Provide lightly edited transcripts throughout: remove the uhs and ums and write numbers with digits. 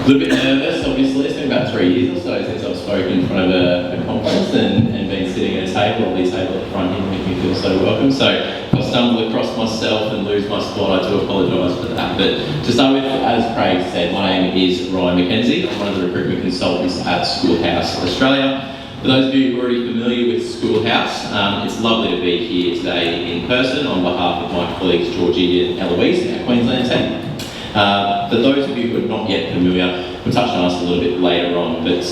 little bit nervous, obviously. It's been about 3 years or so since I've spoken in front of a conference and been sitting at a table, lovely table at the front here, making me feel so welcome. So if I stumble across myself and lose my spot, I do apologise for that. But to start with, as Craig said, my name is Ryan McKenzie. I'm one of the recruitment consultants at Schoolhouse Australia. For those of you who are already familiar with Schoolhouse, it's lovely to be here today in person on behalf of my colleagues Georgie and Eloise, our Queensland team. For those of you who are not yet familiar, we'll touch on us a little bit later on, but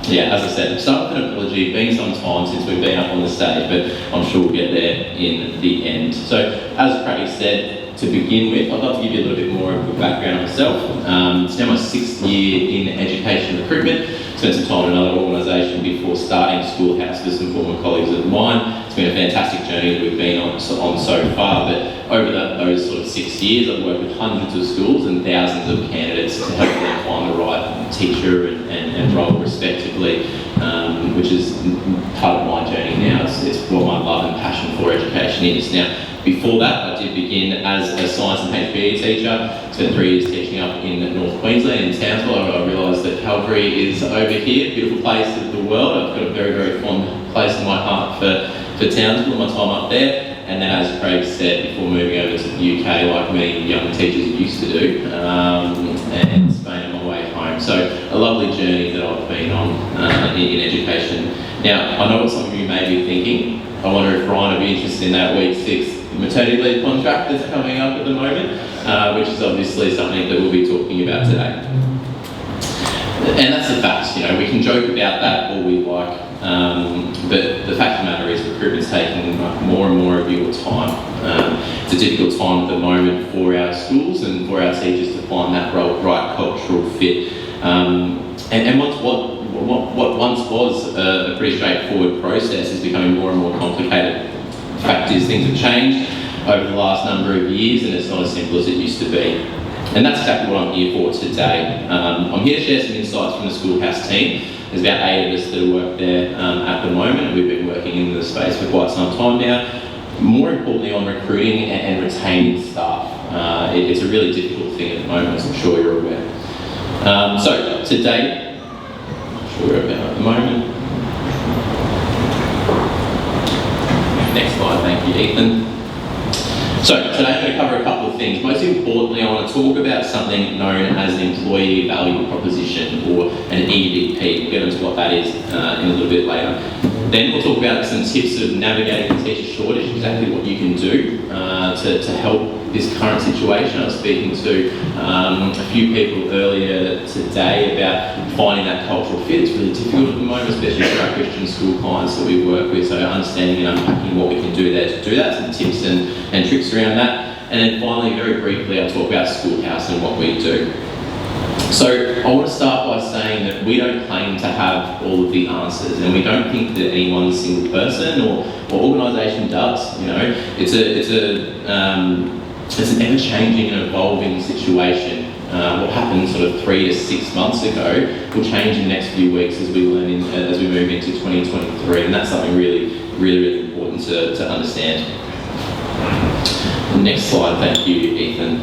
yeah, as I said, start with an apology. It's been some time since we've been up on the stage, but I'm sure we'll get there in the end. So, as Craig said, to begin with, I'd love to give you a little bit more of a background on myself. It's now my 6th year in education recruitment. Spent some time in another organisation before starting Schoolhouse with some former colleagues of mine. It's been a fantastic journey that we've been on so far, but over those sort of 6 years, I've worked with hundreds of schools and thousands of candidates to help them find the right teacher and role respectively, which is part of my journey now. It's what my love and passion for education is. Now, before that, I did begin as a science and HPE teacher. Spent 3 years teaching up in North Queensland, in Townsville. I realised that Calgary is over here, beautiful place of the world. I've got a very, very fond place in my heart for Townsville, my time up there. And then, as Craig said, before moving over to the UK, like many young teachers used to do, and Spain on my way home. So a lovely journey that I've been on in education. Now, I know what some of you may be thinking. I wonder if Ryan would be interested in that week 6 maternity leave contract that's coming up at the moment, which is obviously something that we'll be talking about today. And that's the fact, we can joke about that all we like, but the fact of the matter is recruitment's taking more and more of your time. It's a difficult time at the moment for our schools and for our teachers to find that right cultural fit. And what once was a pretty straightforward process is becoming more and more complicated. The fact is, things have changed over the last number of years and it's not as simple as it used to be. And that's exactly what I'm here for today. I'm here to share some insights from the Schoolhouse team. There's about 8 of us that work there at the moment. We've been working in the space for quite some time now. More importantly, on recruiting and retaining staff. It's a really difficult thing at the moment, as I'm sure you're aware. So today, I'm sure we're about at the moment. Next slide, thank you, Ethan. So today I'm going to cover a couple of things. Most importantly, I want to talk about something known as an employee value proposition, or an EVP. We'll get into what that is in a little bit later. Then we'll talk about some tips of navigating the teacher shortage, exactly what you can do to help this current situation. I was speaking to a few people earlier today about finding that cultural fit. It's really difficult at the moment, especially for our Christian school clients that we work with, so understanding and unpacking what we can do there to do that, some tips and tricks around that. And then finally, very briefly, I'll talk about Schoolhouse and what we do. So I want to start by saying that we don't claim to have all of the answers, and we don't think that any one single person or organisation does. It's an ever-changing and evolving situation. What happened sort of 3 to 6 months ago will change in the next few weeks as we move into 2023, and that's something really, really, really important to understand. Next slide, thank you, Ethan.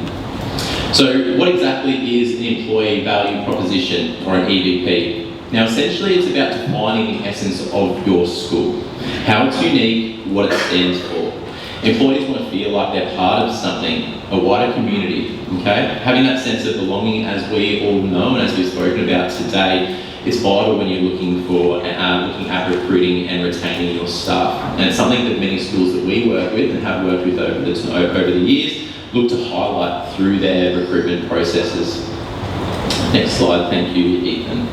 So what exactly is an employee value proposition, or an EVP? Now essentially it's about defining the essence of your school, how it's unique, what it stands for. Employees want to feel like they're part of something, a wider community, okay? Having that sense of belonging, as we all know and as we've spoken about today, is vital when you're looking at recruiting and retaining your staff. And it's something that many schools that we work with and have worked with over the years look to highlight through their recruitment processes. Next slide, thank you, Ethan.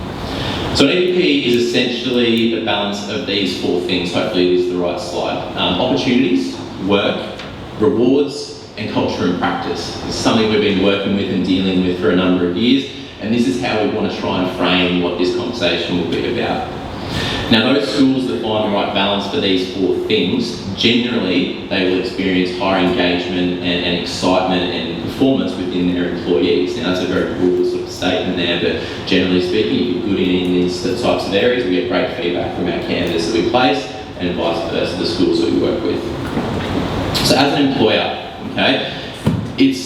So an EVP is essentially the balance of these 4 things. Hopefully it is the right slide. Opportunities, work, rewards, and culture and practice. It's something we've been working with and dealing with for a number of years, and this is how we want to try and frame what this conversation will be about. Now, those schools that find the right balance for these 4 things, generally they will experience higher engagement and excitement and performance within their employees. Now, that's a very broad sort of statement there, but generally speaking, if you're good in these types of areas, we get great feedback from our candidates that we place, and vice versa, the schools that we work with. So as an employer, okay, it's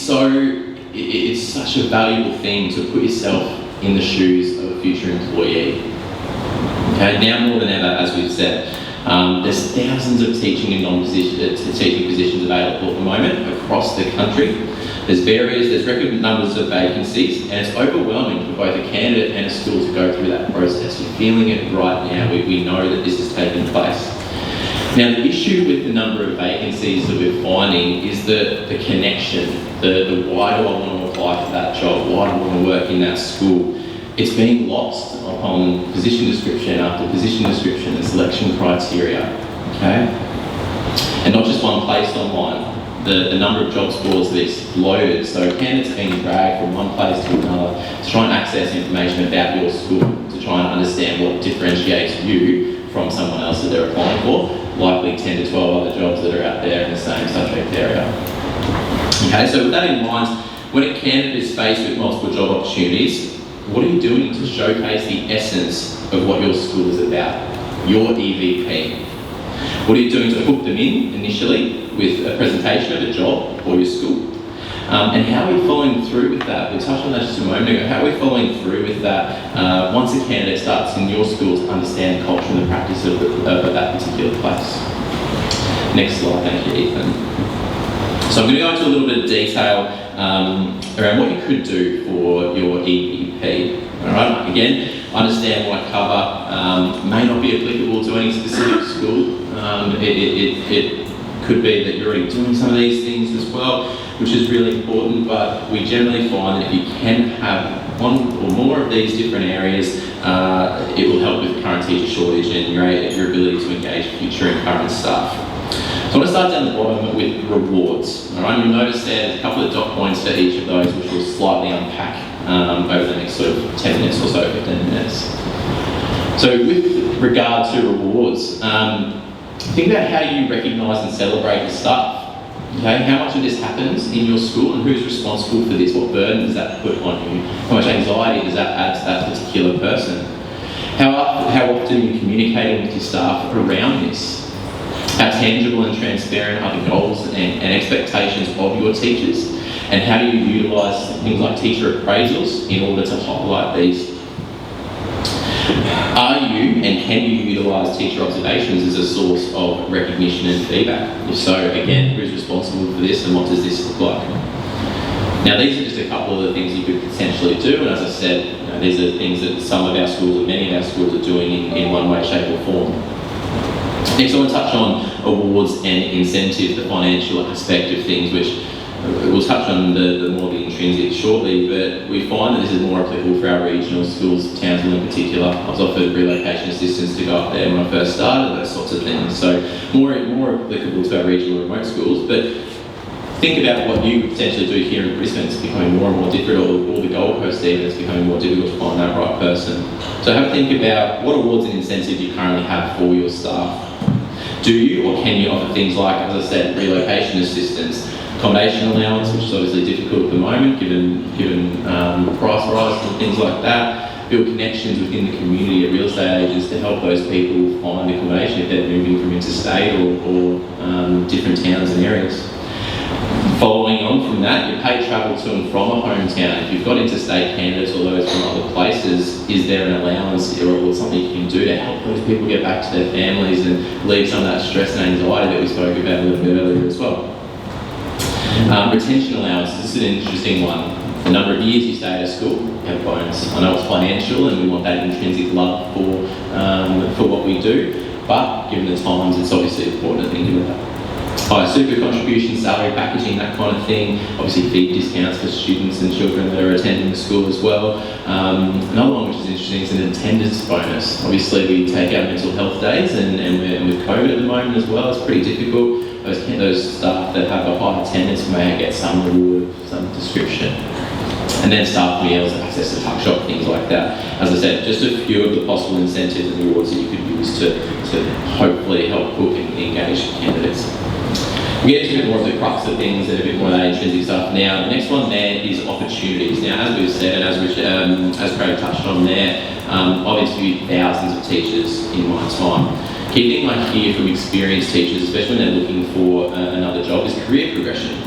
such a valuable thing to put yourself in the shoes of a future employee. Okay, now more than ever, as we've said, there's thousands of teaching and teaching positions available at the moment across the country. There's record numbers of vacancies, and it's overwhelming for both a candidate and a school to go through that process. We're feeling it right now. We know that this is taking place. Now, the issue with the number of vacancies that we're finding is the connection, the why do I want to apply for that job, why do I want to work in that school. It's being lost upon position description after position description and selection criteria, okay? And not just one place online. The number of job boards that exploded, so candidates being dragged from one place to another to try and access information about your school, to try and understand what differentiates you from someone else that they're applying for, likely 10 to 12 other jobs that are out there in the same subject area. Okay, so with that in mind, when a candidate is faced with multiple job opportunities, what are you doing to showcase the essence of what your school is about, your EVP? What are you doing to hook them in initially with a presentation of a job or your school? And how are we following through with that? We touched on that just a moment ago. How are we following through with that once a candidate starts in your school to understand the culture and the practice of that particular place? Next slide, thank you, Ethan. So I'm going to go into a little bit of detail around what you could do for your EVP. All right, again, understand what I cover may not be applicable to any specific school. It could be that you're already doing some of these things as well, which is really important, but we generally find that if you can have one or more of these different areas, it will help with the current teacher shortage and your ability to engage future and current staff. So I want to start down the bottom with rewards. All right, you'll notice there's a couple of dot points for each of those, which we'll slightly unpack over the next sort of 10 minutes or so, 15 minutes. So with regard to rewards, think about how you recognise and celebrate your staff. Okay, how much of this happens in your school and who's responsible for this? What burden does that put on you? How much anxiety does that add to that particular person? How often are you communicating with your staff around this? How tangible and transparent are the goals and expectations of your teachers? And how do you utilise things like teacher appraisals in order to highlight these? Are you and can you utilise teacher observations as a source of recognition and feedback? If so, again, who's responsible for this and what does this look like? Now, these are just a couple of the things you could potentially do, and as I said, these are things that some of our schools and many of our schools are doing in one way, shape or form. Next, I want to touch on awards and incentives, the financial aspect of things, which we'll touch on the more the intrinsic shortly, but we find that this is more applicable for our regional schools, Townsville in particular. I was offered relocation assistance to go up there when I first started, those sorts of things. So more applicable to our regional remote schools, but think about what you potentially do here in Brisbane. It's becoming more and more difficult, or the Gold Coast even, it's becoming more difficult to find that right person. So have a think about what awards and incentives you currently have for your staff. Do you or can you offer things like, as I said, relocation assistance, accommodation allowance, which is obviously difficult at the moment given price rises and things like that. Build connections within the community of real estate agents to help those people find accommodation if they're moving from interstate or different towns and areas. Following on from that, you pay travel to and from a hometown. If you've got interstate candidates or those from other places, is there an allowance or something you can do to help those people get back to their families and leave some of that stress and anxiety that we spoke about a little bit earlier as well? Retention allowance, this is an interesting one. The number of years you stay at a school, you have a bonus. I know it's financial and we want that intrinsic love for what we do, but given the times, it's obviously important to think about that. Super contribution, salary packaging, that kind of thing. Obviously feed discounts for students and children that are attending the school as well. Another one which is interesting is an attendance bonus. Obviously we take our mental health days and with COVID at the moment as well, it's pretty difficult. Those staff that have a high attendance may get some reward, some description. And then staff meals, access to tuck shop, things like that. As I said, just a few of the possible incentives and rewards that you could use to hopefully help hook and engage candidates. We get into a bit more of the crux of things and a bit more of that intrinsic stuff. Now, the next one there is opportunities. Now, as we've said, and as Craig touched on there, I've interviewed thousands of teachers in my time. Key thing I hear from experienced teachers, especially when they're looking for another job, is career progression.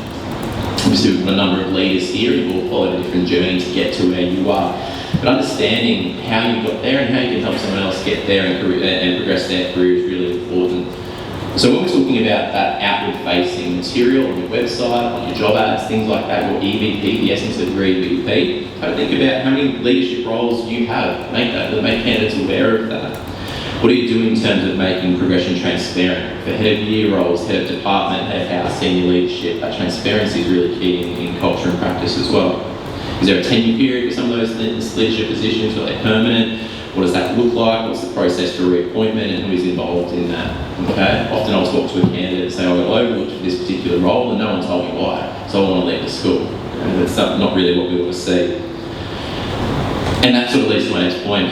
Obviously, we've got a number of leaders here who've all followed a different journey to get to where you are. But understanding how you got there and how you can help someone else get there and progress their career is really important. So when we're talking about that outward-facing material on your website, on your job ads, things like that, your EVP, the essence of your EVP, try to think about how many leadership roles you have. Make candidates aware of that. What are you doing in terms of making progression transparent? For head of year roles, head of department, head of house, senior leadership, that transparency is really key in culture and practice as well. Is there a tenure period for some of those leadership positions? Are they permanent? What does that look like? What's the process for reappointment and who is involved in that? Okay? Often I'll talk to a candidate and say, I got overlooked for this particular role and no one told me why, so I want to leave the school. And that's not really what we want to see. And that sort of leads to my next point.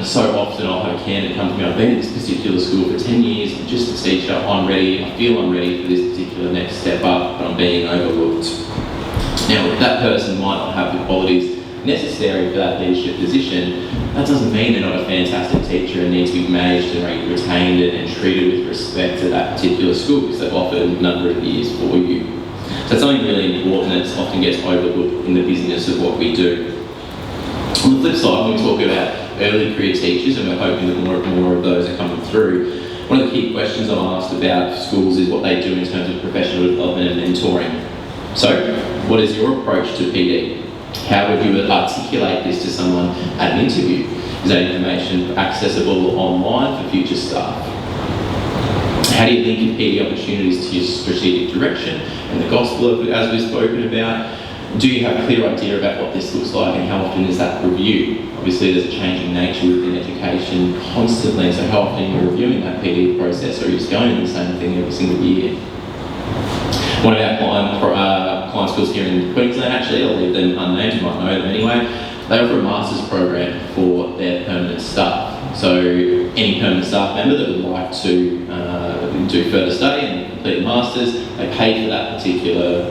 So often I'll have a candidate come to me, I've been at this particular school for 10 years, I'm just a teacher, I'm ready, I feel I'm ready for this particular next step up, but I'm being overlooked. Now, that person might not have the qualities necessary for that leadership position. That doesn't mean they're not a fantastic teacher and need to be managed and retained and treated with respect to that particular school because they've offered a number of years for you. So it's something really important that often gets overlooked in the business of what we do. On the flip side, when we talk about early career teachers, and we're hoping that more and more of those are coming through, one of the key questions I'm asked about schools is what they do in terms of professional development and mentoring. So, what is your approach to PD? How would you articulate this to someone at an interview? Is that information accessible online for future staff? How do you link your PD opportunities to your strategic direction and the gospel, as we've spoken about? Do you have a clear idea about what this looks like and how often is that reviewed? Obviously there's a changing nature within education constantly, so how often are you reviewing that PD process, or are you just going to the same thing every single year? One of our client schools here in Queensland, actually, I'll leave them unnamed, you might know them anyway, they offer a master's program for their permanent staff. So any permanent staff member that would like to do further study and complete a master's, they pay for that particular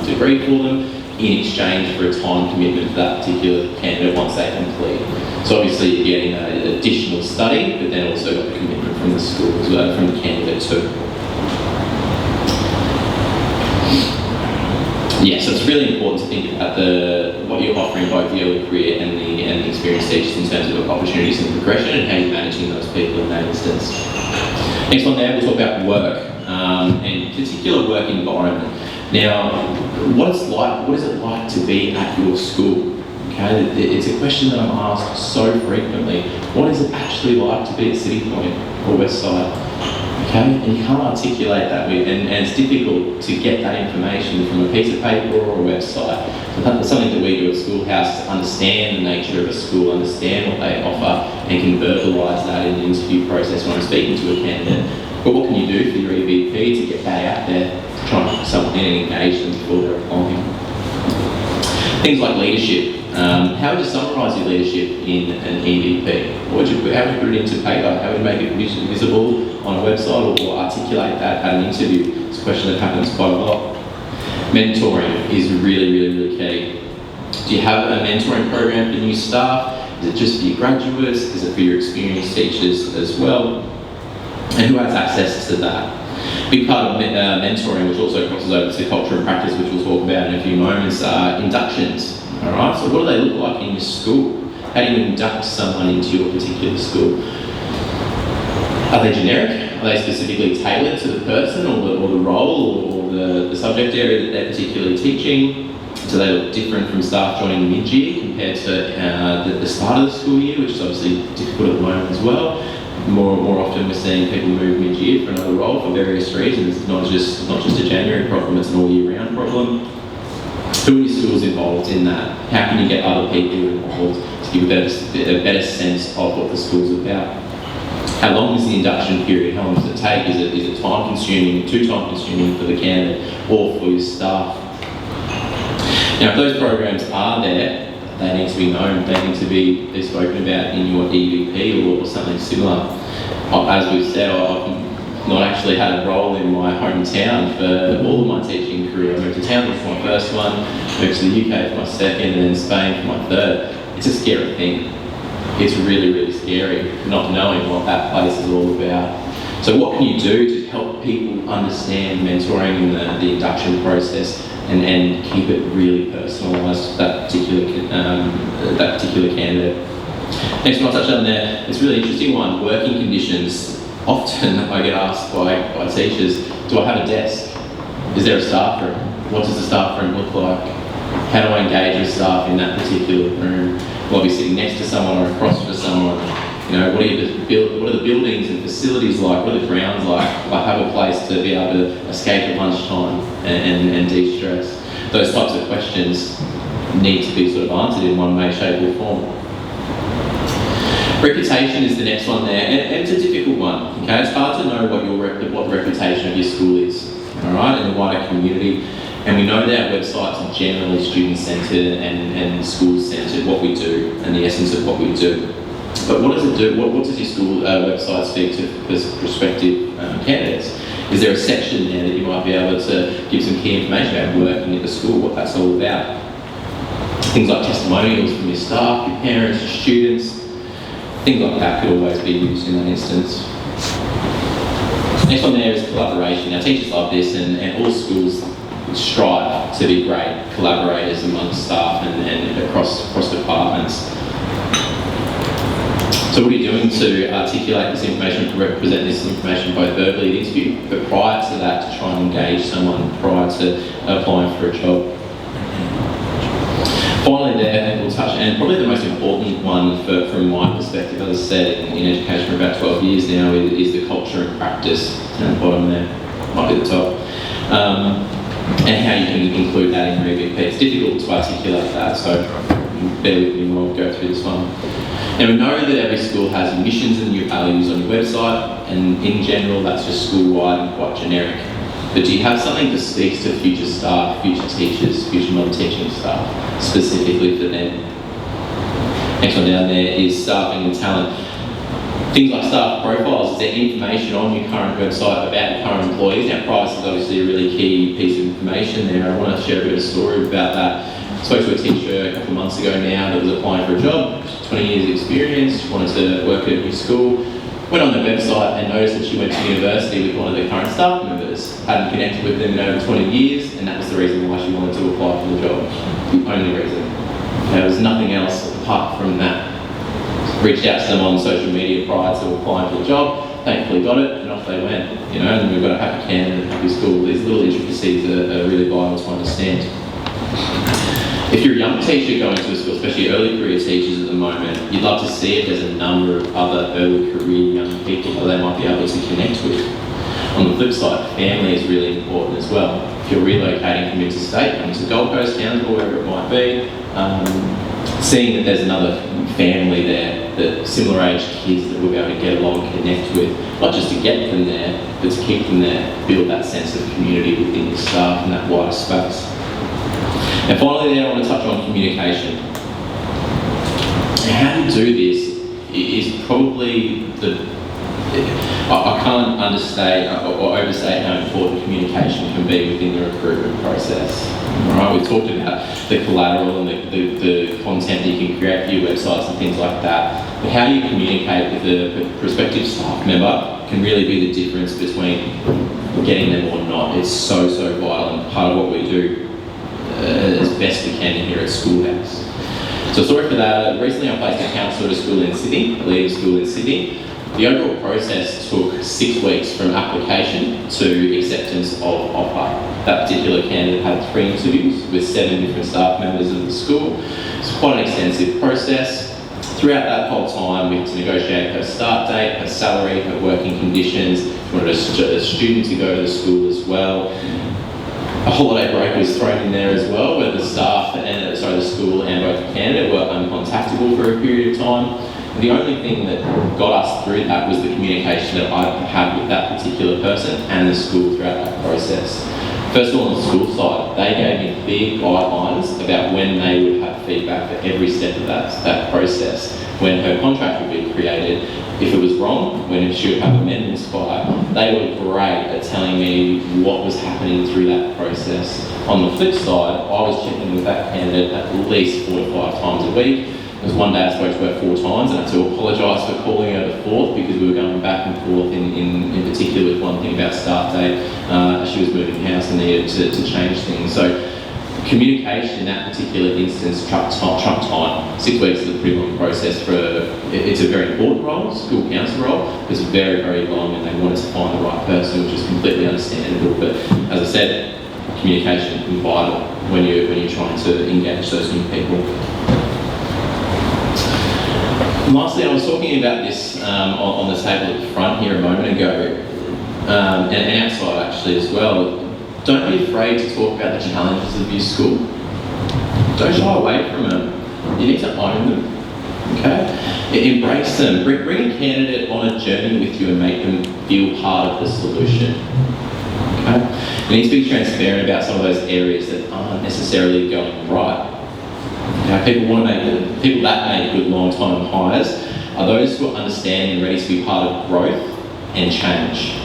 degree for them in exchange for a time commitment for that particular candidate once they complete. So obviously you're getting that additional study, but then also got the commitment from the school as well, from the candidate too. Yeah, so it's really important to think about what you're offering both the early career and the experienced teachers in terms of opportunities and progression and how you're managing those people in that instance. Next one there, we'll talk about work and particular work environment. Now, what is it like to be at your school? Okay, it's a question that I'm asked so frequently. What is it actually like to be at City Point or Westside? Okay, and you can't articulate that, and it's difficult to get that information from a piece of paper or a website. So that's something that we do at Schoolhouse, to understand the nature of a school, understand what they offer, and can verbalise that in the interview process when I'm speaking to a candidate. But what can you do for your EVP to get that out there, to try and put something in and engage them before they're applying? Things like leadership. How would you summarise your leadership in an EVP? How would you put it into paper? How would you make it visible on a website or articulate that at an interview? It's a question that happens quite a lot. Mentoring is really key. Do you have a mentoring program for new staff? Is it just for your graduates? Is it for your experienced teachers as well? And who has access to that? Big part of mentoring, which also crosses over to culture and practice, which we'll talk about in a few moments, are inductions. All right, so what do they look like in your school? How do you induct someone into your particular school? Are they generic? Are they specifically tailored to the person or the role or the subject area that they're particularly teaching? Do they look different from staff joining mid-year compared to the start of the school year, which is obviously difficult at the moment as well? More often we're seeing people move mid-year for another role for various reasons. It's not just a January problem, it's an all-year-round problem. Who are your schools involved in that? How can you get other people involved to give a better sense of what the school's about? How long is the induction period? How long does it take? Is it time-consuming, too time-consuming for the candidate or for your staff? Now, if those programs are there, they need to be known, they need to be spoken about in your EVP or something similar. As we've said, I've not actually had a role in my hometown for all of my teaching career. I moved to town for my first one, moved to the UK for my second, and then Spain for my third. It's a scary thing. It's really scary not knowing what that place is all about. So what can you do to help people understand mentoring and the induction process and keep it really personalised to that that particular candidate. Next one I'll touch on there, it's a really interesting one, working conditions. Often I get asked by teachers, do I have a desk? Is there a staff room? What does the staff room look like? How do I engage with staff in that particular room? Will I be sitting next to someone or across from someone? You know, what are the buildings and facilities like? What are the grounds like? Will I have a place to be able to escape at lunchtime and de-stress? Those types of questions need to be sort of answered in one way, shape or form. Reputation is the next one there, and it's a difficult one. Okay, it's hard to know what the reputation of your school is, all right, in the wider community. And we know that our websites are generally student-centred and school-centred, what we do, and the essence of what we do. But what does it do? What does your school website speak to prospective candidates? Is there a section there that you might be able to give some key information about working at the school, what that's all about? Things like testimonials from your staff, your parents, your students, things like that could always be used in that instance. Next one there is collaboration. Now teachers love this, and all schools strive to be great collaborators amongst staff and across departments. So what are you doing to articulate this information, to represent this information both verbally in interview, but prior to that to try and engage someone prior to applying for a job? Finally there, we'll touch, and probably the most important one from my perspective, as I said, in education for about 12 years now, is the culture and practice. Down the bottom there, might be the top. And how you can include that in your EVP. It's difficult to articulate that, so bear with me while we go through this one. Now we know that every school has missions and your values on your website, and in general that's just school-wide and quite generic. But do you have something that speaks to future staff, future teachers, future non-teaching staff, specifically for them? Next one down there is staffing and talent. Things like staff profiles, is there information on your current website about your current employees? Now privacy is obviously a really key piece of information there. I want to share a bit of a story about that. I spoke to a teacher a couple of months ago now that was applying for a job, 20 years experience, wanted to work at a new school. Went on the website and noticed that she went to university with one of the current staff members, hadn't connected with them in over 20 years, and that was the reason why she wanted to apply for the job. The only reason. There was nothing else apart from that. Reached out to them on social media prior to applying for the job, thankfully got it, and off they went. You know, and we've got a happy candidate, a happy school. These little intricacies are really vital to understand. If you're a young teacher going to a school, especially early career teachers at the moment, you'd love to see if there's a number of other early career young people that they might be able to connect with. On the flip side, family is really important as well. If you're relocating from interstate, coming to Gold Coast, Townsville, wherever it might be, seeing that there's another family there, that similar aged kids that we'll be able to get along and connect with, not just to get them there, but to keep them there, build that sense of community within your staff and that wider space. And finally there, I want to touch on communication. And how you do this is probably I can't understate or overstate how important communication can be within the recruitment process. All right, we've talked about the collateral and the content that you can create for your websites and things like that. But how you communicate with the prospective staff member can really be the difference between getting them or not. It's so vital and part of what we do as best we can here at Schoolhouse. So sorry for that. Recently I placed a counsellor at a school in Sydney, a leading school in Sydney. The overall process took 6 weeks from application to acceptance of offer. That particular candidate had 3 interviews with 7 different staff members of the school. It's quite an extensive process. Throughout that whole time, we had to negotiate her start date, her salary, her working conditions. We wanted a student to go to the school as well. A holiday break was thrown in there as well, where the staff and the school and both the candidate were uncontactable for a period of time. The only thing that got us through that was the communication that I had with that particular person and the school throughout that process. First of all, on the school side, they gave me big guidelines about when they would have feedback for every step of that process. When her contract would be created, if it was wrong, when she would have amendments by, they were great at telling me what was happening through that process. On the flip side, I was checking with that candidate at least 4 to 5 times a week. There was one day I spoke to her 4 times and I had to apologise for calling her the 4th because we were going back and forth in particular with one thing about start date. She was moving house and needed to change things. So Communication in that particular instance trumped time. 6 weeks is a pretty long process it's a very important role, school council role. It's very, very long, and they wanted to find the right person, which is completely understandable. But as I said, communication is vital when you're trying to engage those new people. And lastly, I was talking about this on the table at the front here a moment ago, and outside actually as well. Don't be afraid to talk about the challenges of your school. Don't shy away from them. You need to own them, okay? Embrace them. Bring a candidate on a journey with you and make them feel part of the solution, okay? You need to be transparent about some of those areas that aren't necessarily going right. Okay? People that make good long-term hires are those who are understanding and ready to be part of growth and change.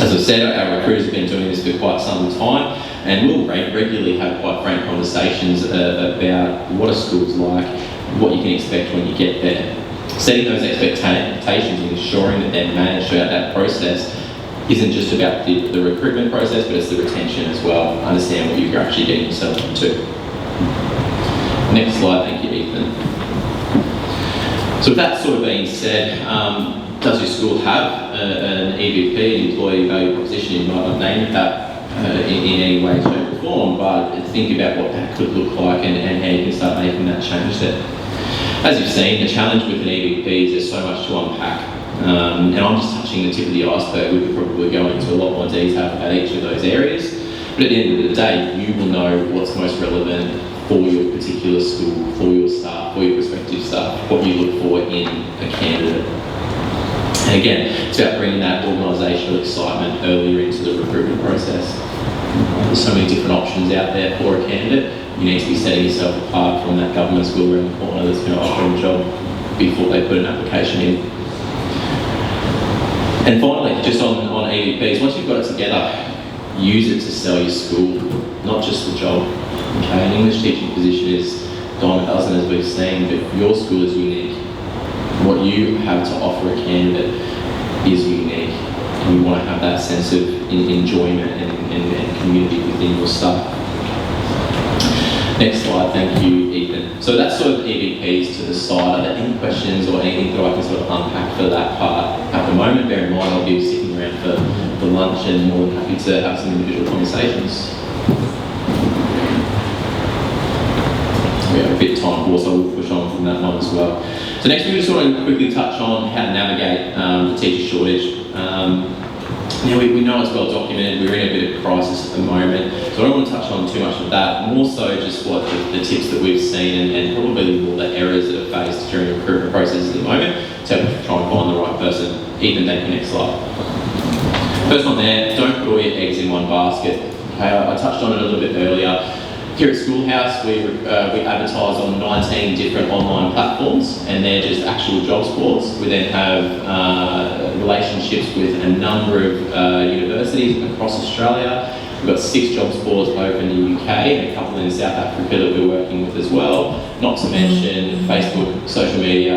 As I've said, our recruiters have been doing this for quite some time, and we'll regularly have quite frank conversations about what a school's like, what you can expect when you get there. Setting those expectations and ensuring that they're managed throughout that process isn't just about the recruitment process, but it's the retention as well. Understand what you're actually getting yourself into. Next slide, thank you, Ethan. So with that sort of being said, does your school have an EVP, an employee value proposition? You might not name that in any way, shape or form, but think about what that could look like and how you can start making that change there. As you've seen, the challenge with an EVP is there's so much to unpack. And I'm just touching the tip of the iceberg. We could probably go into a lot more detail about each of those areas. But at the end of the day, you will know what's most relevant for your particular school, for your staff, for your prospective staff, what you look for in a candidate. And again, it's about bringing that organisational excitement earlier into the recruitment process. There's so many different options out there for a candidate. You need to be setting yourself apart from that government school around the corner that's going to offer them a job before they put an application in. And finally, just on EVPs, once you've got it together, use it to sell your school, not just the job. Okay, an English teaching position is dime a dozen, as we've seen, but your school is unique. What you have to offer a candidate is unique, and you want to have that sense of enjoyment and community within your staff. Next slide, thank you, Ethan. So that's sort of EVPs to the side. Are there any questions or anything that I can sort of unpack for that part at the moment? Bear in mind I'll be sticking around for lunch and more than happy to have some individual conversations. We have a bit of time for, so we'll push on from that one as well. So next we just want to quickly touch on how to navigate the teacher shortage. Now we know it's well documented, we're in a bit of a crisis at the moment, so I don't want to touch on too much of that, more so just what the tips that we've seen and probably more the errors that are faced during the recruitment process at the moment to help try and find the right person. Ethan, thank you, next slide. First one there, don't put all your eggs in one basket. Okay, I touched on it a little bit earlier. Here at Schoolhouse, we advertise on 19 different online platforms, and they're just actual jobs boards. We then have relationships with a number of universities across Australia. We've got 6 jobs boards open in the UK and a couple in South Africa that we're working with as well. Not to mention Facebook, social media,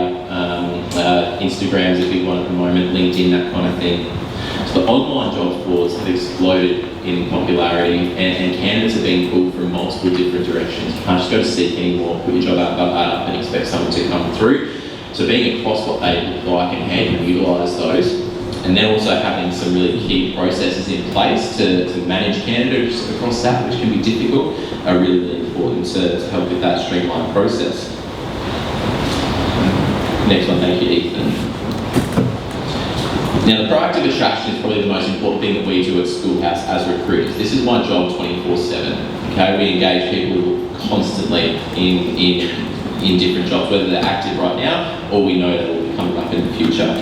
Instagram's a big one at the moment, LinkedIn, that kind of thing. So the online jobs boards have exploded in popularity, and candidates are being pulled from multiple different directions. You can't just go to Seek anymore, put your job ad up and expect someone to come through. So being across what they look like and how you utilise those, and then also having some really key processes in place to manage candidates across that, which can be difficult, are really, really important to help with that streamlined process. Next one, thank you, Ethan. Now, the proactive attraction is probably the most important thing that we do at Schoolhouse as recruiters. This is my job 24/7. Okay, we engage people constantly in different jobs, whether they're active right now or we know that will be coming up in the future.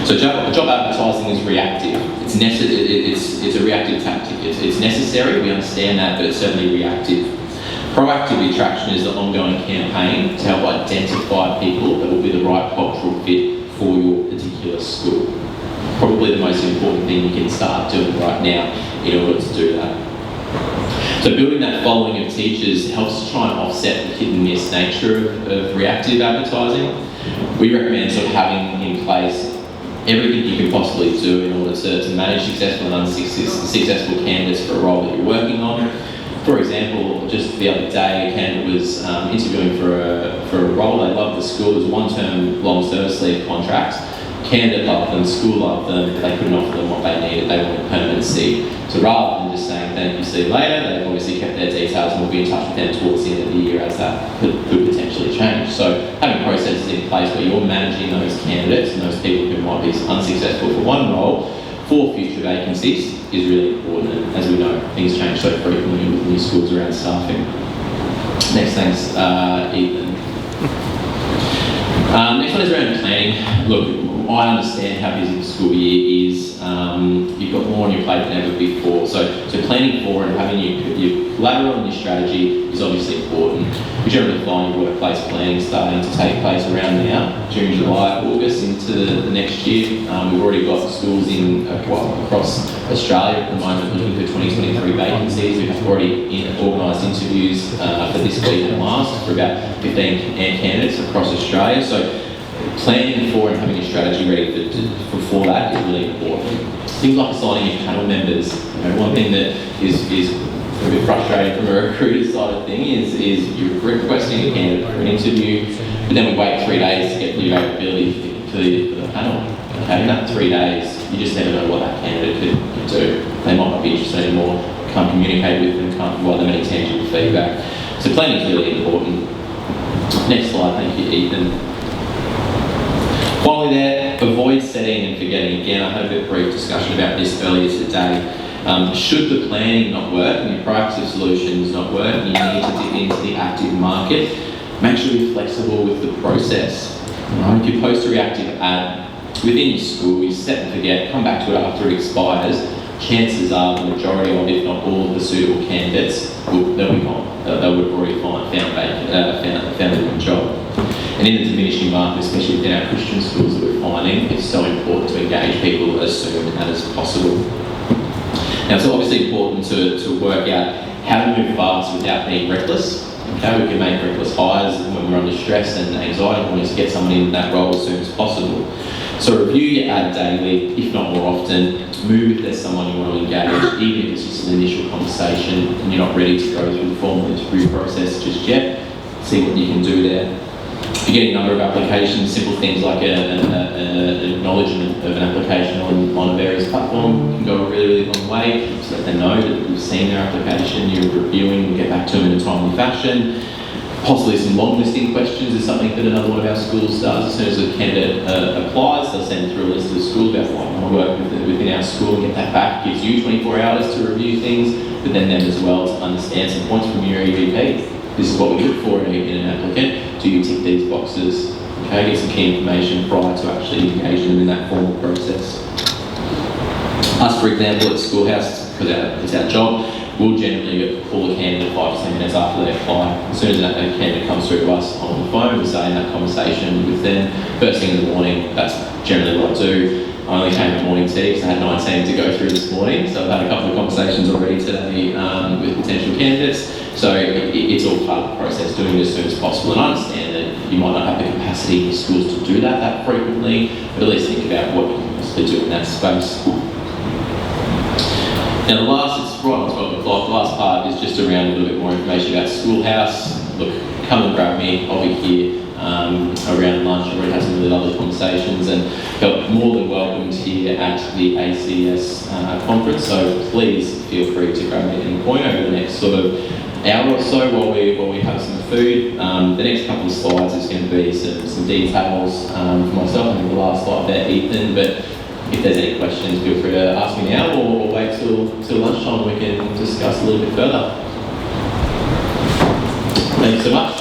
So job advertising is reactive. It's a reactive tactic. It's necessary, we understand that, but it's certainly reactive. Proactive attraction is the ongoing campaign to help identify people that will be the right cultural fit for your particular school. Probably the most important thing you can start doing right now in order to do that. So building that following of teachers helps to try and offset the hit and miss nature of reactive advertising. We recommend sort of having in place everything you can possibly do in order to manage successful and unsuccessful candidates for a role that you're working on. For example, just the other day, a candidate was interviewing for a role. They loved the school. It was a one-term long service leave contract. Candidate loved them, school loved them, but they couldn't offer them what they needed. They wanted permanency. So rather than just saying thank you, see you later, they've obviously kept their details and we'll be in touch with them towards the end of the year as that could potentially change. So having processes in place where you're managing those candidates and those people who might be unsuccessful for one role for future vacancies is really important. And as we know, things change so frequently with new schools around staffing. Next, thanks, Ethan. Next one is around planning. Look, I understand how busy the school year is. You've got more on your plate than ever before. So planning for and having your collateral and your strategy is obviously important. We generally find your workplace planning starting to take place around now, June, July, August into the next year. We've already got schools in across Australia at the moment looking for 2023 vacancies. We've already organised interviews for this week and last for about 15 candidates across Australia. So planning for and having a strategy ready for that is really important. Things like assigning your panel members. One thing that is a bit frustrating from a recruiter side of thing is you're requesting a candidate for an interview, but then we wait 3 days to get the availability for the panel. Okay, in that 3 days, you just never know what that candidate could do. They might not be interested anymore, can't communicate with them, can't provide them any tangible feedback. So planning is really important. Next slide, thank you, Ethan. Finally there, avoid setting and forgetting. Again, I had a bit of a brief discussion about this earlier today. Should the planning not work and your proactive solutions not work, you need to dip into the active market. Make sure you're flexible with the process. Right? If you post a reactive ad within your school, you set and forget, come back to it after it expires, chances are the majority of, if not all of the suitable candidates, they'll be gone. They would have already found a good job. And in the diminishing market, especially within our Christian schools that we're finding, it's so important to engage people as soon as possible. Now, it's obviously important to work out how to move fast without being reckless. Okay, we can make reckless hires when we're under stress and anxiety, and we need to get someone in that role as soon as possible. So review your ad daily, if not more often. Move if there's someone you want to engage, even if it's just an initial conversation and you're not ready to go through the formal interview process just yet. See what you can do there. If you're getting a number of applications, simple things like an acknowledgement of an application on a various platform can go a really, really long way. So let them know that you've seen their application, you're reviewing, and get back to them in a timely fashion. Possibly some long listing questions is something that another one of our schools does. As soon as a candidate applies, they'll send through a list of the schools about what they want to work within our school and get that back. It gives you 24 hours to review things, but then them as well to understand some points from your EVP. This is what we look for in an applicant. Do you tick these boxes? Okay, get some key information prior to actually engaging them in that formal process. Us, for example, at Schoolhouse, because it's our job, we'll generally call a candidate 5 to 10 minutes after they apply. As soon as that candidate comes through to us on the phone, we're saying that conversation with them. First thing in the morning, that's generally what I do. I only came at morning tea because I had 19 to go through this morning, so I've had a couple of conversations already today with potential candidates. So it's all part of the process, doing it as soon as possible. And I understand that you might not have the capacity in schools to do that frequently, but at least think about what you can possibly do in that space. Now it's right on 12 o'clock, the last part is just around a little bit more information about Schoolhouse. Look, come and grab me, I'll be here around lunch. I've already had some really lovely conversations and felt more than welcomed here at the ACS conference, so please feel free to grab me at any point over the next sort of hour or so while we have some food. The next couple of slides is going to be some details for myself. I think the last slide there, Ethan, but if there's any questions, feel free to ask me now or wait till lunchtime and we can discuss a little bit further. Thanks so much.